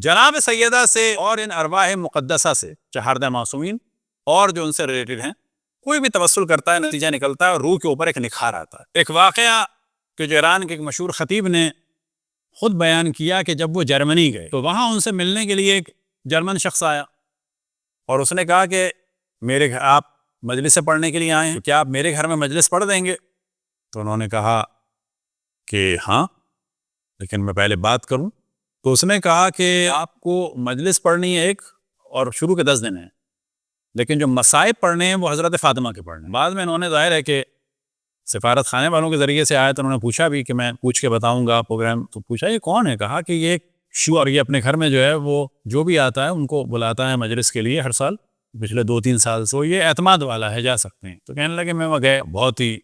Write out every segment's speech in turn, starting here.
جناب سیدہ سے اور ان ارواح مقدسہ سے 14 معصومین اور جو ان سے ریلیٹڈ ہیں کوئی بھی توسل کرتا ہے نتیجہ نکلتا ہے اور روح کے اوپر ایک نکھار آتا ہے۔ ایک واقعہ کہ جو ایران کے ایک مشہور خطیب نے خود بیان کیا کہ جب وہ جرمنی گئے تو وہاں ان سے ملنے کے لیے ایک جرمن شخص آیا اور اس نے کہا کہ میرے گھر آپ مجلس سے پڑھنے کے لیے آئے ہیں، کیا آپ میرے گھر میں مجلس پڑھ دیں گے؟ تو انہوں نے کہا کہ ہاں، لیکن میں پہلے بات کروں۔ تو اس نے کہا کہ آپ کو مجلس پڑھنی ہے ایک، اور شروع کے 10 دن ہیں، لیکن جو مصائب پڑھنے ہیں وہ حضرت فاطمہ کے پڑھنے ہیں۔ بعد میں انہوں نے ظاہر ہے کہ سفارت خانے والوں کے ذریعے سے آیا تو انہوں نے پوچھا بھی کہ میں پوچھ کے بتاؤں گا پروگرام، تو پوچھا یہ کون ہے؟ کہا کہ یہ اور یہ اپنے گھر میں جو ہے وہ جو بھی آتا ہے ان کو بلاتا ہے مجلس کے لیے ہر سال، پچھلے 2-3 سال سے، یہ اعتماد والا ہے، جا سکتے ہیں۔ تو کہنے لگے میں وہ گئے، بہت ہی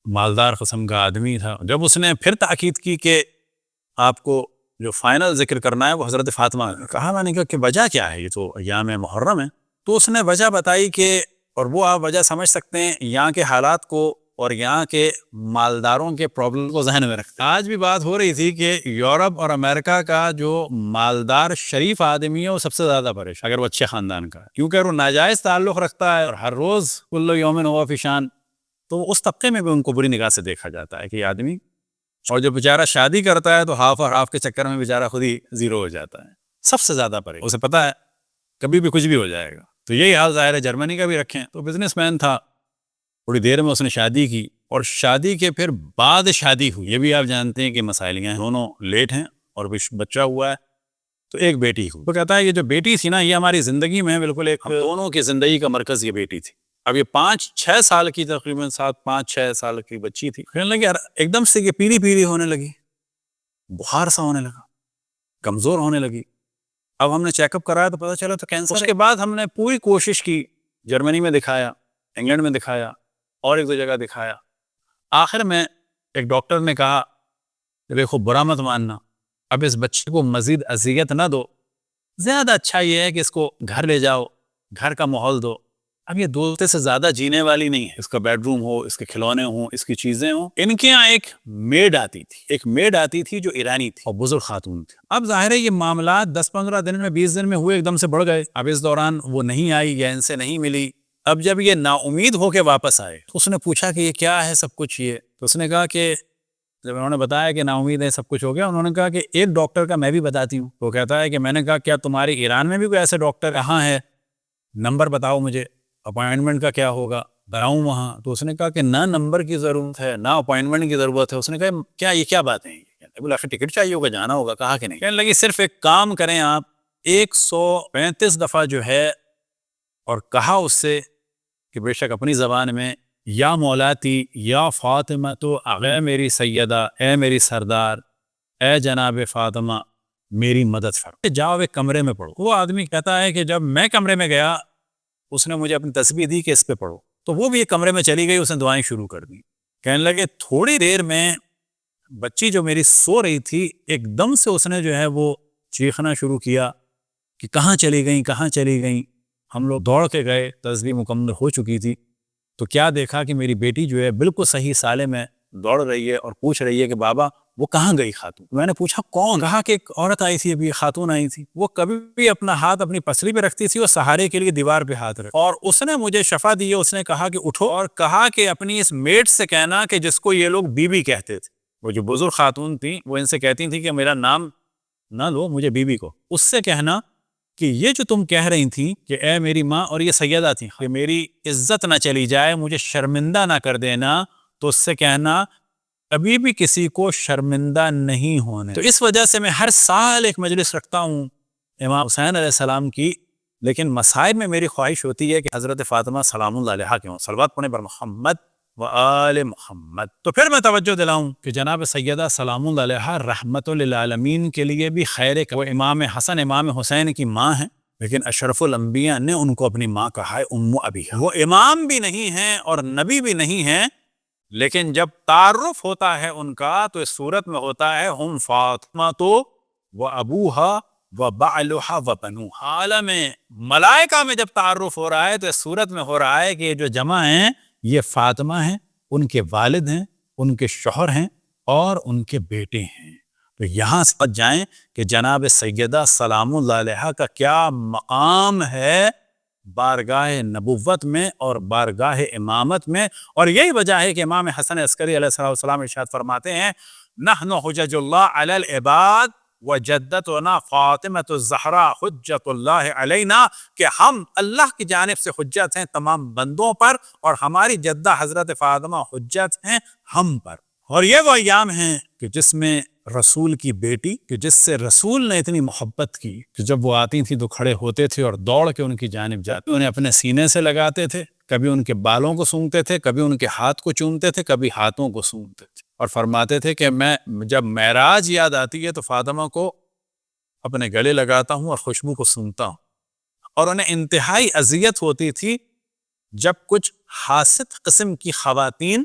مالدار قسم کا آدمی تھا۔ جب اس نے پھر تاکید کی کہ آپ کو جو فائنل ذکر کرنا ہے وہ حضرت فاطمہ نے کہا، میں نے کہا کہ وجہ کیا ہے، یہ تو ایام محرم ہے۔ تو اس نے وجہ بتائی کہ، اور وہ آپ وجہ سمجھ سکتے ہیں یہاں کے حالات کو اور یہاں کے مالداروں کے پرابلم کو ذہن میں رکھتے ہیں۔ آج بھی بات ہو رہی تھی کہ یورپ اور امریکہ کا جو مالدار شریف آدمی ہے وہ سب سے زیادہ پریشان اگر وہ اچھے خاندان کا ہے، کیونکہ اگر وہ ناجائز تعلق رکھتا ہے اور ہر روز کل یوم ہوا فی شان، تو اس طبقے میں بھی ان کو بری نگاہ سے دیکھا جاتا ہے کہ یہ آدمی، اور جو بیچارہ شادی کرتا ہے تو ہاف اور ہاف کے چکر میں بیچارہ خود ہی زیرو ہو جاتا ہے، سب سے زیادہ پریشان، اسے پتا ہے کبھی بھی کچھ بھی ہو جائے گا۔ تو یہی حال ظاہر ہے جرمنی کا بھی رکھیں۔ تو بزنس مین تھا، تھوڑی دیر میں اس نے شادی کی، اور شادی کے پھر بعد شادی ہوئی، یہ بھی آپ جانتے ہیں کہ مسائلیاں ہیں، دونوں لیٹ ہیں اور بچہ ہوا ہے، تو ایک بیٹی ہوئی۔ تو کہتا ہے یہ جو بیٹی تھی نا، یہ ہماری زندگی میں بالکل ایک دونوں کی زندگی کا مرکز یہ بیٹی تھی۔ اب یہ 5-6 سال کی، تقریباً 7-5-6 سال کی بچی تھی، کہنے لگی یار ایک دم سے یہ پیلی پیلی ہونے لگی، بخار سا ہونے لگا، کمزور ہونے لگی۔ اب ہم نے چیک اپ کرایا تو پتہ چلا تو کینسر۔ اس کے بعد ہم نے پوری کوشش کی، جرمنی میں دکھایا، انگلینڈ میں دکھایا، اور 1-2 جگہ دکھایا۔ آخر میں ایک ڈاکٹر نے کہا کہ دیکھو برا مت ماننا، اب اس بچے کو مزید اذیت نہ دو، زیادہ اچھا یہ ہے کہ اس کو گھر لے جاؤ، گھر کا ماحول دو۔ اب یہ 2 ہفتے سے زیادہ جینے والی نہیں ہے، اس کا بیڈ روم ہو، اس کے کھلونے ہوں، اس کی چیزیں ہوں۔ ان کے یہاں ایک میڈ آتی تھی جو ایرانی تھی اور بزرگ خاتون تھی۔ اب ظاہر ہے یہ معاملات 10-15 دن میں، 20 دن میں ہوئے، ایک دم سے بڑھ گئے۔ اب اس دوران وہ نہیں آئی یا ان سے نہیں ملی۔ اب جب یہ نا امید ہو کے واپس آئے تو اس نے پوچھا کہ یہ کیا ہے سب کچھ، یہ تو اس نے کہا کہ جب انہوں نے بتایا کہ نا امید ہے سب کچھ ہو گیا، انہوں نے کہا کہ ایک ڈاکٹر کا میں بھی بتاتی ہوں۔ تو کہتا ہے کہ میں نے کہا کیا تمہارے ایران میں بھی کوئی ایسے ڈاکٹر کہاں ہے، نمبر بتاؤ مجھے، اپائنٹمنٹ کا کیا ہوگا، بتاؤں وہاں۔ تو اس نے کہا کہ نہ نمبر کی ضرورت ہے نہ اپائنٹمنٹ کی ضرورت ہے۔ اس نے کہا کیا یہ کیا باتیں ہیں؟ بولا پھر ٹکٹ چاہیے ہوگا، جانا ہوگا۔ کہا کہ نہیں۔ کہنے لگی صرف ایک کام کریں آپ، 135 دفعہ جو ہے، اور کہا اس سے کہ بے شک اپنی زبان میں، یا مولاتی یا فاطمہ، تو اے میری سیدہ، اے میری سردار، اے جناب فاطمہ، میری مدد فرما، جاؤ ایک کمرے میں پڑھو۔ وہ آدمی کہتا ہے کہ جب میں کمرے میں گیا، اس نے مجھے اپنی تسبیح دی کہ اس پہ پڑھو، تو وہ بھی ایک کمرے میں چلی گئی، اس نے دعائیں شروع کر دی۔ کہنے لگے تھوڑی دیر میں بچی جو میری سو رہی تھی، ایک دم سے اس نے جو ہے وہ چیخنا شروع کیا کہ کہاں چلی گئیں، کہاں چلی گئیں۔ ہم لوگ دوڑ کے گئے، تسبیح مکمل ہو چکی تھی، تو کیا دیکھا کہ میری بیٹی جو ہے بالکل صحیح سالم ہے، دوڑ رہی ہے اور پوچھ رہی ہے کہ بابا وہ کہاں گئی خاتون؟ میں نے پوچھا کون؟ کہا کہ ایک عورت آئی تھی، ابھی خاتون آئی تھی، وہ کبھی بھی اپنا ہاتھ اپنی پسلی پہ رکھتی تھی اور سہارے کے لیے دیوار پہ ہاتھ رکھ، اور اس نے مجھے شفا دی ہے۔ اس نے کہا کہ اٹھو، اور کہا کہ اپنی اس میٹ سے کہنا کہ جس کو یہ لوگ بی بی کہتے تھے، وہ جو بزرگ خاتون تھیں وہ ان سے کہتی تھیں کہ میرا نام نہ لو، مجھے بی بی کو، اس سے کہنا کہ یہ جو تم کہہ رہی تھیں کہ اے میری ماں، اور یہ سیدہ تھیں، کہ میری عزت نہ چلی جائے، مجھے شرمندہ نہ کر دینا، تو اس سے کہنا کبھی بھی کسی کو شرمندہ نہیں ہونے۔ تو اس وجہ سے میں ہر سال ایک مجلس رکھتا ہوں امام حسین علیہ السلام کی، لیکن مسائب میں میری خواہش ہوتی ہے کہ حضرت فاطمہ سلام اللہ علیہا کے ہوں، صلوات پڑھیں بر محمد و آل محمد۔ تو پھر میں توجہ دلاؤں کہ جناب سیدہ سلام اللہ علیہا رحمت للعالمین کے لیے بھی خیر، وہ امام حسن امام حسین کی ماں ہیں، لیکن اشرف الانبیاء نے ان کو اپنی ماں کہا ہے ام ابیہا۔ وہ امام بھی نہیں ہیں اور نبی بھی نہیں ہیں، لیکن جب تعارف ہوتا ہے ان کا تو اس صورت میں ہوتا ہے ہم فاطمہ تو و ابوہا و بعلہا و بنوہا۔ عالم ملائکہ میں جب تعارف ہو رہا ہے تو اس صورت میں ہو رہا ہے کہ یہ جو جمع ہیں یہ فاطمہ ہیں، ان کے والد ہیں، ان کے شوہر ہیں اور ان کے بیٹے ہیں۔ تو یہاں سے سمجھ جائیں کہ جناب سیدہ سلام اللہ علیہا کا کیا مقام ہے بارگاہ نبوت میں اور بارگاہ امامت میں. اور یہی وجہ ہے کہ امام حسن عسکری علیہ السلام ارشاد فرماتے ہیں نحن حجج اللہ علی العباد وجدتنا فاطمۃ الزہرا حجت اللہ علینا، کہ ہم اللہ کی جانب سے حجت ہیں تمام بندوں پر اور ہماری جدہ حضرت فاطمہ حجت ہیں ہم پر. اور یہ وہ ایام ہیں کہ جس میں رسول کی بیٹی کہ جس سے رسول نے اتنی محبت کی کہ جب وہ آتی تھی تو کھڑے ہوتے تھے اور دوڑ کے ان کی جانب جاتے، انہیں اپنے سینے سے لگاتے تھے، کبھی ان کے بالوں کو سونگھتے تھے، کبھی ان کے ہاتھ کو چومتے تھے، کبھی ہاتھوں کو سونگھتے تھے، اور فرماتے تھے کہ میں جب معراج یاد آتی ہے تو فاطمہ کو اپنے گلے لگاتا ہوں اور خوشبو کو سونگھتا ہوں. اور انہیں انتہائی اذیت ہوتی تھی جب کچھ حاسد قسم کی خواتین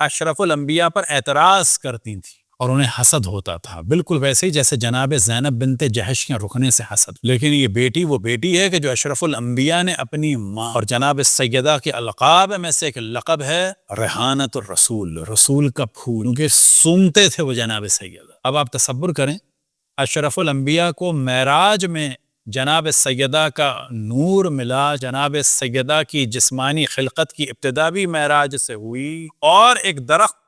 اشرف الانبیاء پر اعتراض کرتی تھیں اور انہیں حسد ہوتا تھا، بالکل ویسے ہی جیسے جناب زینب بنت جہش کے رکنے سے حسد. لیکن یہ بیٹی وہ بیٹی ہے کہ جو اشرف الانبیاء نے اپنی ماں، اور جناب سیدہ کے القاب میں سے ایک لقب ہے ریحانۃ الرسول، رسول کا پھول، کیونکہ سونگتے تھے وہ جناب سیدہ. اب آپ تصور کریں اشرف الانبیاء کو معراج میں جناب سیدہ کا نور ملا، جناب سیدہ کی جسمانی خلقت کی ابتدا بھی معراج سے ہوئی، اور ایک درخت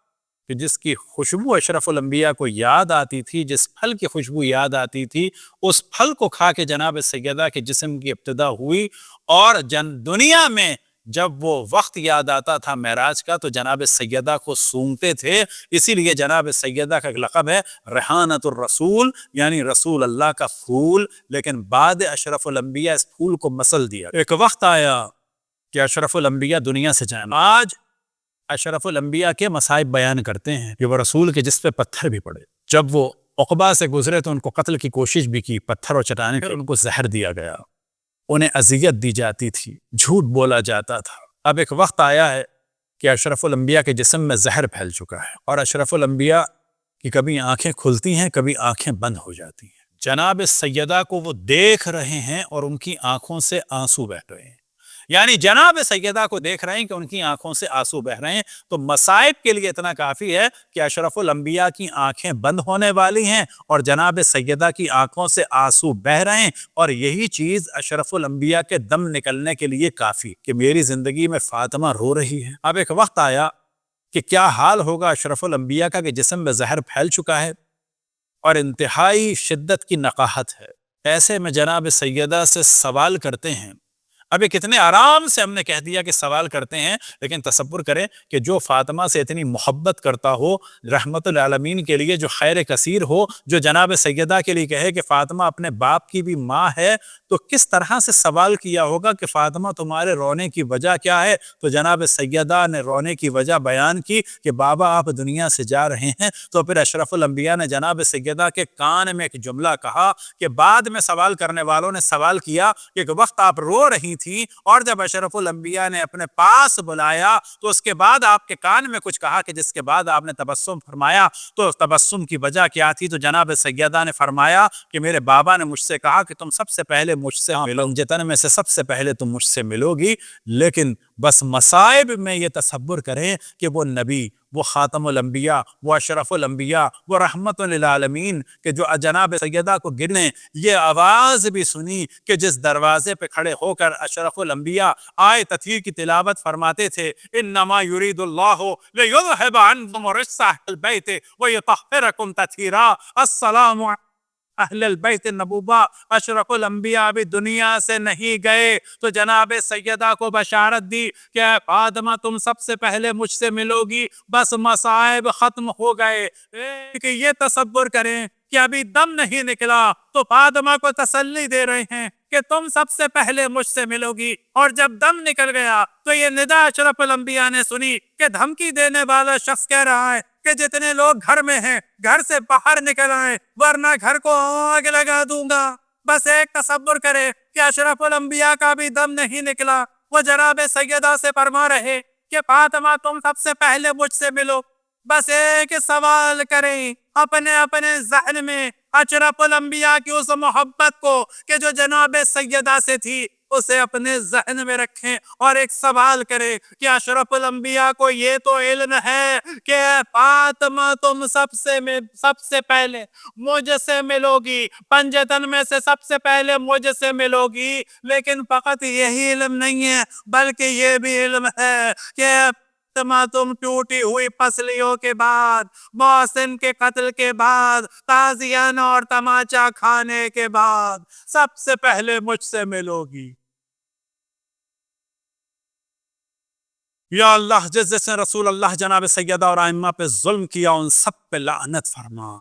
کہ جس کی خوشبو اشرف الانبیاء کو یاد آتی تھی، جس پھل کی خوشبو یاد آتی تھی، اس پھل کو کھا کے جناب سیدہ کے جسم کی ابتدا ہوئی. اور دنیا میں جب وہ وقت یاد آتا تھا معراج کا تو جناب سیدہ کو سونگتے تھے. اسی لیے جناب سیدہ کا لقب ہے ریحانۃ الرسول، یعنی رسول اللہ کا پھول. لیکن بعد اشرف الانبیاء اس پھول کو مسل دیا. ایک وقت آیا کہ اشرف الانبیاء دنیا سے جانا. آج اشرف الانبیاء کے مصائب بیان کرتے ہیں کہ وہ رسول کے جس پہ پتھر بھی پڑے. جب وہ عقبہ سے گزرے تو ان کو قتل کی کوشش بھی کی، پتھر اور چٹانیں، پھر ان کو زہر دیا گیا، انہیں اذیت دی جاتی تھی، جھوٹ بولا جاتا تھا. اب ایک وقت آیا ہے کہ اشرف الانبیاء کے جسم میں زہر پھیل چکا ہے اور اشرف الانبیاء کی کبھی آنکھیں کھلتی ہیں، کبھی آنکھیں بند ہو جاتی ہیں. جناب سیدہ کو وہ دیکھ رہے ہیں اور ان کی آنکھوں سے آنسو بہ رہے ہیں، یعنی جناب سیدہ کو دیکھ رہے ہیں کہ ان کی آنکھوں سے آنسو بہ رہے ہیں. تو مصائب کے لیے اتنا کافی ہے کہ اشرف الانبیاء کی آنکھیں بند ہونے والی ہیں اور جناب سیدہ کی آنکھوں سے آنسو بہ رہے ہیں، اور یہی چیز اشرف الانبیاء کے دم نکلنے کے لیے کافی کہ میری زندگی میں فاطمہ رو رہی ہے. اب ایک وقت آیا کہ کیا حال ہوگا اشرف الانبیاء کا کہ جسم میں زہر پھیل چکا ہے اور انتہائی شدت کی نقاہت ہے. ایسے میں جناب سیدہ سے سوال کرتے ہیں. ابھی کتنے آرام سے ہم نے کہہ دیا کہ سوال کرتے ہیں، لیکن تصور کریں کہ جو فاطمہ سے اتنی محبت کرتا ہو، رحمت العالمین کے لیے جو خیر کثیر ہو، جو جناب سیدہ کے لیے کہے کہ فاطمہ اپنے باپ کی بھی ماں ہے، تو کس طرح سے سوال کیا ہوگا کہ فاطمہ تمہارے رونے کی وجہ کیا ہے؟ تو جناب سیدہ نے رونے کی وجہ بیان کی کہ بابا آپ دنیا سے جا رہے ہیں. تو پھر اشرف الانبیاء نے جناب سیدہ کے کان میں ایک جملہ کہا کہ بعد میں سوال کرنے والوں نے سوال کیا کہ ایک وقت آپ رو رہی تھی اور جب اشرف الانبیاء نے اپنے پاس بلایا تو اس کے بعد آپ کے کان میں کچھ کہا کہ جس کے بعد آپ نے تبسم فرمایا. تو تبسم کی وجہ کیا تھی؟ تو جناب سیدہ نے فرمایا کہ میرے بابا نے مجھ سے کہا کہ تم سب سے پہلے مجھ سے ملو، جتن میں سے سب سے پہلے تم مجھ سے ملو گی. لیکن بس مصائب میں یہ تصور کریں کہ وہ نبی، وہ خاتم الانبیاء، وہ اشرف الانبیاء، وہ رحمت للعالمین کہ جو جناب سیدہ کو گرنے یہ آواز بھی سنی کہ جس دروازے پہ کھڑے ہو کر اشرف الانبیاء آئے تطہیر کی تلاوت فرماتے تھے، انما یرید اللہ لیذھب عنکم الرجس اہل البیت ویطہرکم تطہیرا. السلام اہل البیت النبوہ. اشرف الانبیاء بھی دنیا سے نہیں گئے تو جناب سیدہ کو بشارت دی کہ فاطمہ تم سب سے پہلے مجھ سے ملو گی، بس مصائب ختم ہو گئے. کہ یہ تصور کریں کہ ابھی دم نہیں نکلا تو فاطمہ کو تسلی دے رہے ہیں کہ تم سب سے پہلے مجھ سے ملو گی، اور جب دم نکل گیا تو یہ ندا اشرف الانبیاء نے سنی کہ دھمکی دینے والا شخص کہہ رہا ہے کہ جتنے لوگ گھر میں ہیں گھر سے باہر نکل آئے ورنہ گھر کو آگ لگا دوں گا. بس ایک تصور کرے کہ اشرف الانبیاء کا بھی دم نہیں نکلا، وہ جناب سیدہ سے فرما رہے کہ فاطمہ تم سب سے پہلے مجھ سے ملو. بس ایک سوال کریں، اپنے ذہن میں اشرف الانبیاء کی اس محبت کو کہ جو جناب سیدہ سے تھی اسے اپنے ذہن میں رکھیں اور ایک سوال کریں کہ اشرف الانبیاء کو یہ تو علم ہے کہ فاطمہ تم سب سے پہلے مجھ سے ملو گی، پنجتن میں سے سب سے پہلے مجھ سے ملو گی، لیکن فقط یہی علم نہیں ہے بلکہ یہ بھی علم ہے کہ تم ٹوٹی ہوئی پسلیوں کے بعد، محسن کے قتل کے بعد، تازیانہ اور تماچا کھانے کے بعد سب سے پہلے مجھ سے ملو گی۔ یا اللہ جس جس نے رسول اللہ جناب سیدہ اور ائمہ پہ ظلم کیا ان سب پہ لعنت فرما۔